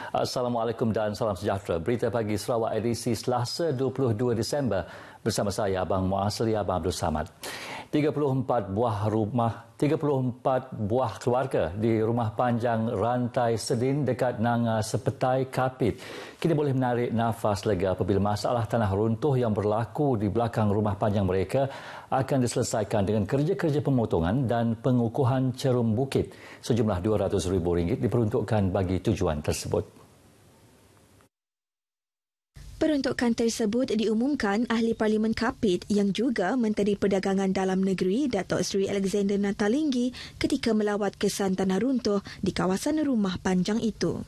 Assalamualaikum dan salam sejahtera. Berita pagi Sarawak edisi Selasa 22 Disember bersama saya Abang Muasli Abang Abdul Samad. 34 buah keluarga di Rumah Panjang Rantai Sedin dekat Nanga Sepetai Kapit kini boleh menarik nafas lega apabila masalah tanah runtuh yang berlaku di belakang rumah panjang mereka akan diselesaikan dengan kerja-kerja pemotongan dan pengukuhan cerum bukit. Sejumlah RM200,000 diperuntukkan bagi tujuan tersebut. Peruntukan tersebut diumumkan Ahli Parlimen Kapit yang juga Menteri Perdagangan Dalam Negeri Datuk Seri Alexander Nathalinggi ketika melawat kesan tanah runtuh di kawasan rumah panjang itu.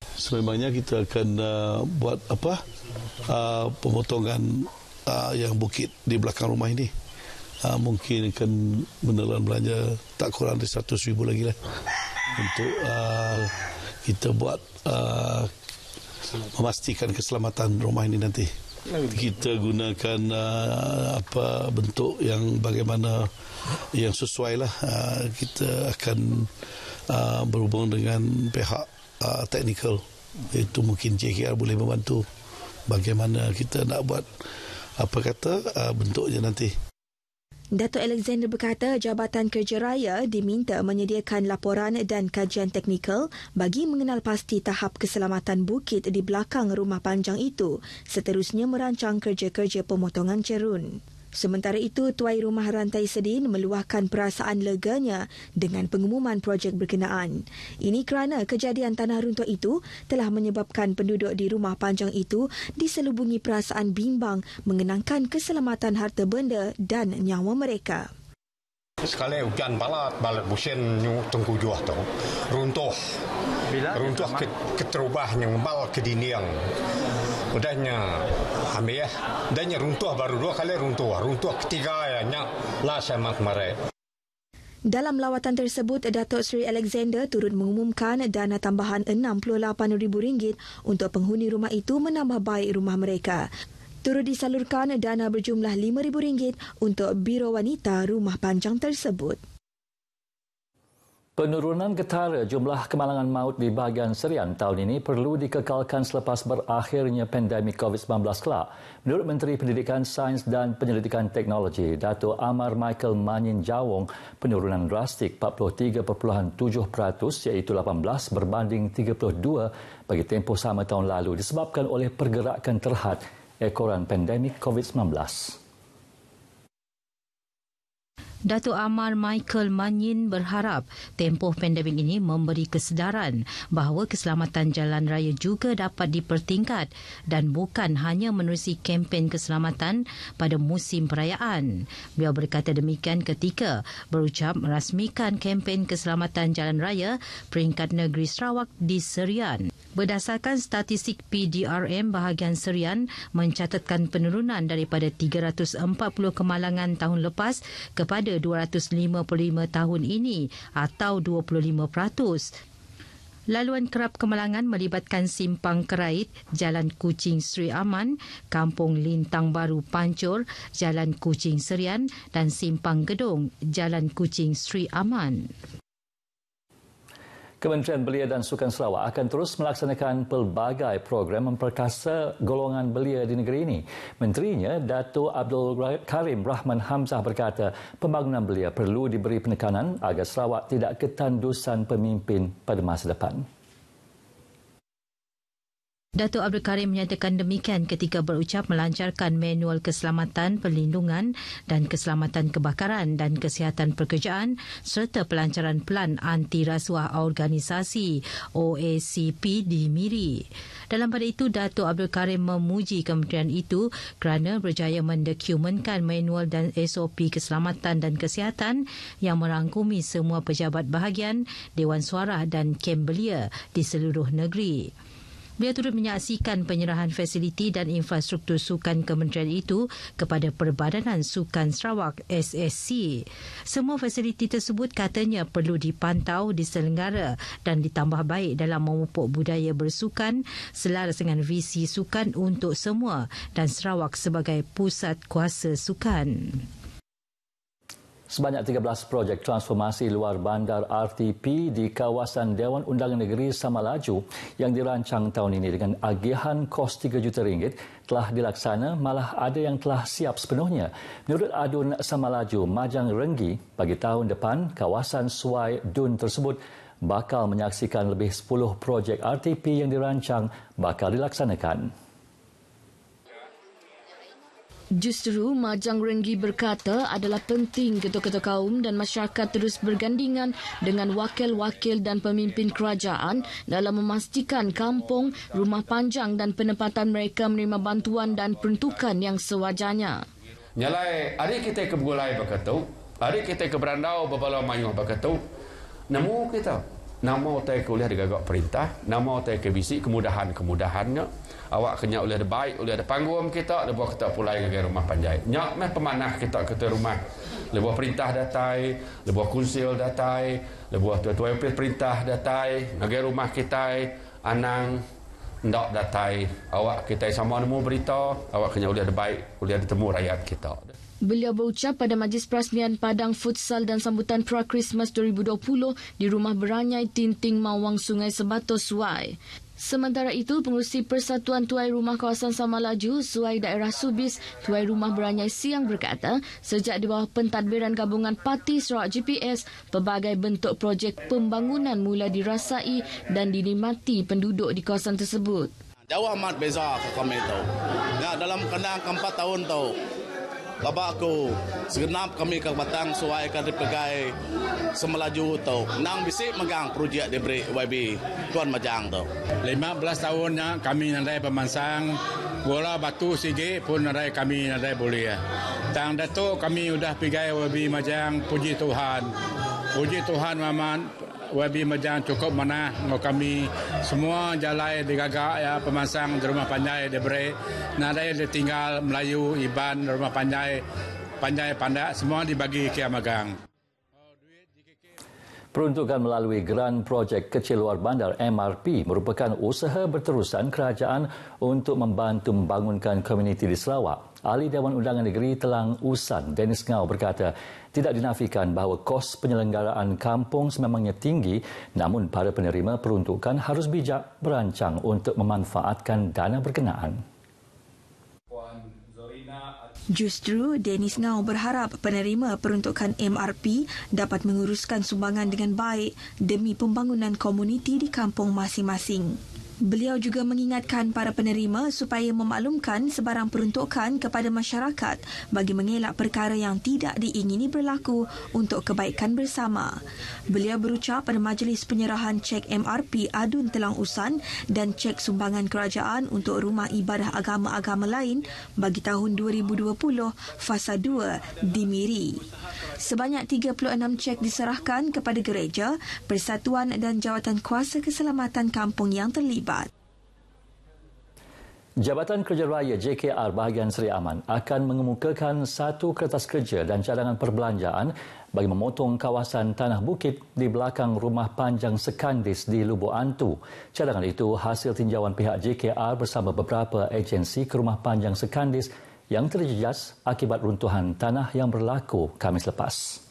Sememangnya kita akan buat pemotongan yang bukit di belakang rumah ini. Mungkin akan menelan belanja tak kurang dari RM100,000 lagi lah untuk kita buat memastikan keselamatan rumah ini nanti. Kita gunakan bentuk yang bagaimana yang sesuai lah. Kita akan berhubung dengan pihak teknikal, itu mungkin JKR boleh membantu bagaimana kita nak buat bentuknya nanti. Datuk Alexander berkata Jabatan Kerja Raya diminta menyediakan laporan dan kajian teknikal bagi mengenal pasti tahap keselamatan bukit di belakang rumah panjang itu, seterusnya merancang kerja-kerja pemotongan cerun. Sementara itu, Tuai Rumah Rantai Sedin meluahkan perasaan leganya dengan pengumuman projek berkenaan. Ini kerana kejadian tanah runtuh itu telah menyebabkan penduduk di rumah panjang itu diselubungi perasaan bimbang mengenangkan keselamatan harta benda dan nyawa mereka. Sekali hujan balat busen tengku juah tu runtuh keterubahnya ngebal ke dinding. Udahnya ambil udahnya runtuh baru 2 kali runtuh ketiga ya nyak lah sama kemarin. Dalam lawatan tersebut, Datuk Seri Alexander turut mengumumkan dana tambahan RM68,000 untuk penghuni rumah itu menambah baik rumah mereka. Turut disalurkan dana berjumlah RM5,000 untuk Biro Wanita rumah panjang tersebut. Penurunan ketara jumlah kemalangan maut di bahagian Serian tahun ini perlu dikekalkan selepas berakhirnya pandemik COVID-19 kelak. Menurut Menteri Pendidikan, Sains dan Penyelidikan Teknologi, Dato' Amar Michael Manyin Jawong, penurunan drastik 43.7% iaitu 18 berbanding 32 bagi tempoh sama tahun lalu disebabkan oleh pergerakan terhad ekoran pandemik COVID-19. Datuk Amar Michael Manyin berharap tempoh pandemik ini memberi kesedaran bahawa keselamatan jalan raya juga dapat dipertingkat dan bukan hanya menerusi kempen keselamatan pada musim perayaan. Beliau berkata demikian ketika berucap merasmikan kempen keselamatan jalan raya peringkat negeri Sarawak di Serian. Berdasarkan statistik PDRM bahagian Serian mencatatkan penurunan daripada 340 kemalangan tahun lepas kepada 255 tahun ini atau 25%. Laluan kerap kemalangan melibatkan Simpang Kerait, Jalan Kuching Sri Aman, Kampung Lintang Baru Pancur, Jalan Kuching Serian dan Simpang Gedong, Jalan Kuching Sri Aman. Kementerian Belia dan Sukan Sarawak akan terus melaksanakan pelbagai program memperkasa golongan belia di negeri ini. Menterinya, Dato' Abdul Karim Rahman Hamzah berkata, pembangunan belia perlu diberi penekanan agar Sarawak tidak ketandusan pemimpin pada masa depan. Datuk Abdul Karim menyatakan demikian ketika berucap melancarkan manual keselamatan perlindungan dan keselamatan kebakaran dan kesihatan pekerjaan serta pelancaran pelan anti rasuah organisasi OACP di Miri. Dalam pada itu, Datuk Abdul Karim memuji kementerian itu kerana berjaya mendokumentkan manual dan SOP keselamatan dan kesihatan yang merangkumi semua pejabat bahagian, Dewan Suara dan kem belia di seluruh negeri. Beliau turut menyaksikan penyerahan fasiliti dan infrastruktur sukan kementerian itu kepada Perbadanan Sukan Sarawak SSC. Semua fasiliti tersebut katanya perlu dipantau, diselenggara dan ditambah baik dalam memupuk budaya bersukan selaras dengan visi sukan untuk semua dan Sarawak sebagai pusat kuasa sukan. Sebanyak 13 projek transformasi luar bandar RTP di kawasan Dewan Undangan Negeri Samalaju yang dirancang tahun ini dengan agihan kos RM3 juta telah dilaksana, malah ada yang telah siap sepenuhnya. Menurut Adun Samalaju Majang Renggi, bagi tahun depan kawasan Suai Dun tersebut bakal menyaksikan lebih 10 projek RTP yang dirancang bakal dilaksanakan. Justru Majang Renggi berkata adalah penting ketua-ketua kaum dan masyarakat terus bergandingan dengan wakil-wakil dan pemimpin kerajaan dalam memastikan kampung, rumah panjang dan penempatan mereka menerima bantuan dan peruntukan yang sewajarnya. Nyalai, hari kita ke Begulai berkatu, hari kita ke Berandau berbala mayuh berkatu, namu kita, nama otai kuliah digagak perintah, nama otai ke bisi kemudahan-kemudahannya. Awak kena oleh ada baik, oleh ada panggung kita, lebuh kita pulai dengan rumah panjai. Nyak meh pemanah kita rumah. Lebuh perintah datai, lebuh kunsil datai, lebuh tuan-tuan MP perintah datai, dengan rumah kita, anang, ndak datai. Awak kita sama nemu berita, awak kena oleh ada baik, oleh ada temu rakyat kita. Beliau berucap pada Majlis Perasmian Padang Futsal dan Sambutan Pra-Christmas 2020 di Rumah Beranyai Tinting Mawang Sungai Sebatos Suai. Sementara itu, pengurusi Persatuan Tuai Rumah Kawasan Samalaju, Suai Daerah Subis, Tuai Rumah Beranyai Siang berkata, sejak di bawah pentadbiran gabungan Parti Sarawak GPS, pelbagai bentuk projek pembangunan mula dirasai dan dinikmati penduduk di kawasan tersebut. Jauh amat beza ke kami tu. Dalam kandang 4 tahun tu, labak aku segenap kami ke Batang Suai ke dipegai Semelaju tu. Nang bisik megang projek diberi YB Tuan Majang tu. 15 tahunnya kami nadai pemansang bola batu sigi pun nadai kami nadai boleh. Tang Datuk kami sudah pegai YB Majang, puji Tuhan. Puji Tuhan Maman. YB Majang cukup mana mau kami semua jalai digagak ya pemansang di rumah panjai diberi nadai ditinggal Melayu Iban rumah panjai pandak semua dibagi ke Magang. Peruntukan melalui Gran Projek Kecil Luar Bandar MRP merupakan usaha berterusan kerajaan untuk membantu membangunkan komuniti di Sarawak. Ahli Dewan Undangan Negeri Telang Usan, Dennis Ngau berkata, tidak dinafikan bahawa kos penyelenggaraan kampung sememangnya tinggi, namun para penerima peruntukan harus bijak berancang untuk memanfaatkan dana berkenaan. Justru, Dennis Ngau berharap penerima peruntukan MRP dapat menguruskan sumbangan dengan baik demi pembangunan komuniti di kampung masing-masing. Beliau juga mengingatkan para penerima supaya memaklumkan sebarang peruntukan kepada masyarakat bagi mengelak perkara yang tidak diingini berlaku untuk kebaikan bersama. Beliau berucap pada majlis penyerahan cek MRP Adun Telang Usan dan cek sumbangan kerajaan untuk rumah ibadah agama-agama lain bagi tahun 2020 fasa 2 di Miri. Sebanyak 36 cek diserahkan kepada gereja, persatuan dan jawatan kuasa keselamatan kampung yang terlibat. Jabatan Kerja Raya JKR bahagian Seri Aman akan mengemukakan satu kertas kerja dan cadangan perbelanjaan bagi memotong kawasan tanah bukit di belakang rumah panjang Sekandis di Lubuk Antu. Cadangan itu hasil tinjauan pihak JKR bersama beberapa agensi ke rumah panjang Sekandis yang terjejas akibat runtuhan tanah yang berlaku Khamis lepas.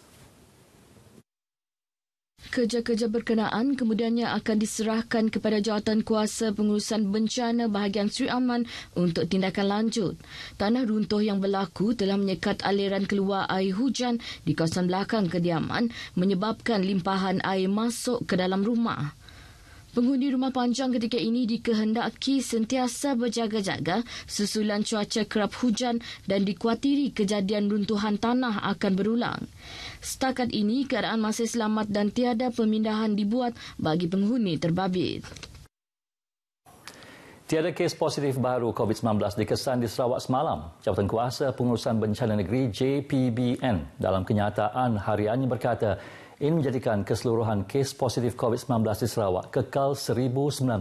Kerja-kerja berkenaan kemudiannya akan diserahkan kepada Jawatan Kuasa Pengurusan Bencana bahagian Seri Aman untuk tindakan lanjut. Tanah runtuh yang berlaku telah menyekat aliran keluar air hujan di kawasan belakang kediaman menyebabkan limpahan air masuk ke dalam rumah. Penghuni rumah panjang ketika ini dikehendaki sentiasa berjaga-jaga susulan cuaca kerap hujan dan dikuatiri kejadian runtuhan tanah akan berulang. Setakat ini, keadaan masih selamat dan tiada pemindahan dibuat bagi penghuni terbabit. Tiada kes positif baru COVID-19 dikesan di Sarawak semalam. Jabatan Kuasa Pengurusan Bencana Negeri JPBN dalam kenyataan hariannya berkata, ini menjadikan keseluruhan kes positif COVID-19 di Sarawak kekal 1,090.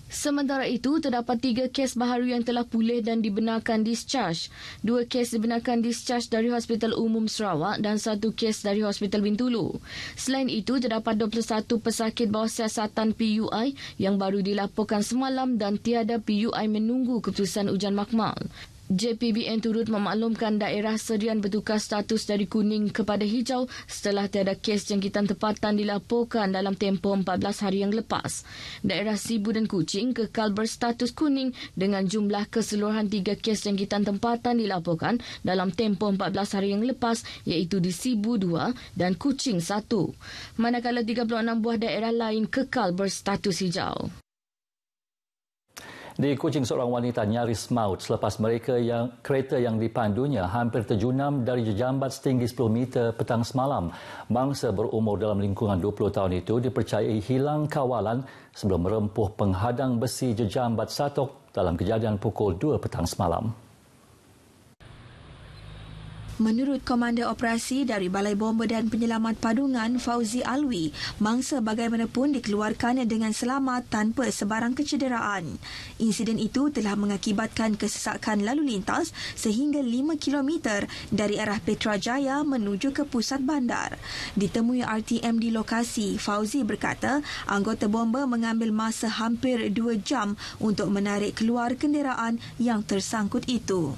Sementara itu, terdapat 3 kes baharu yang telah pulih dan dibenarkan discharge. 2 kes dibenarkan discharge dari Hospital Umum Sarawak dan 1 kes dari Hospital Bintulu. Selain itu, terdapat 21 pesakit bawah siasatan PUI yang baru dilaporkan semalam dan tiada PUI menunggu keputusan ujian makmal. JPBN turut memaklumkan daerah Serian bertukar status dari kuning kepada hijau setelah tiada kes jangkitan tempatan dilaporkan dalam tempoh 14 hari yang lepas. Daerah Sibu dan Kuching kekal berstatus kuning dengan jumlah keseluruhan 3 kes jangkitan tempatan dilaporkan dalam tempoh 14 hari yang lepas, iaitu di Sibu 2 dan Kuching 1. Manakala 36 buah daerah lain kekal berstatus hijau. Di Kuching, seorang wanita nyaris maut selepas kereta yang dipandunya hampir terjunam dari jejambat setinggi 10 meter petang semalam. Bangsa berumur dalam lingkungan 20 tahun itu dipercayai hilang kawalan sebelum merempuh penghadang besi jejambat Satok dalam kejadian pukul 2 petang semalam. Menurut Komander Operasi dari Balai Bomba dan Penyelamat Padungan Fauzi Alwi, mangsa bagaimanapun dikeluarkan dengan selamat tanpa sebarang kecederaan. Insiden itu telah mengakibatkan kesesakan lalu lintas sehingga 5 km dari arah Petrajaya menuju ke pusat bandar. Ditemui RTM di lokasi, Fauzi berkata anggota bomba mengambil masa hampir 2 jam untuk menarik keluar kenderaan yang tersangkut itu.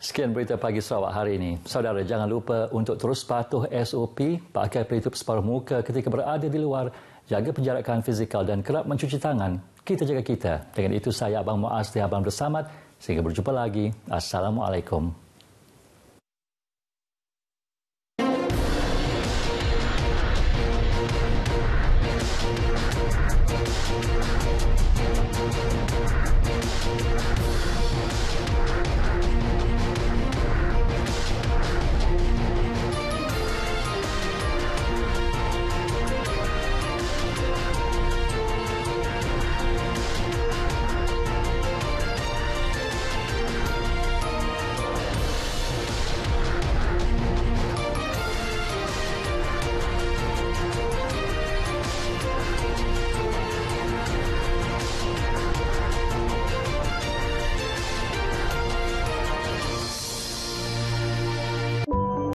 Sekian berita pagi Sarawak hari ini. Saudara, jangan lupa untuk terus patuh SOP, pakai pelitup separuh muka ketika berada di luar, jaga penjarakan fizikal dan kerap mencuci tangan. Kita jaga kita. Dengan itu saya Abang Muaz di Abang Bersamad. Sehingga berjumpa lagi. Assalamualaikum.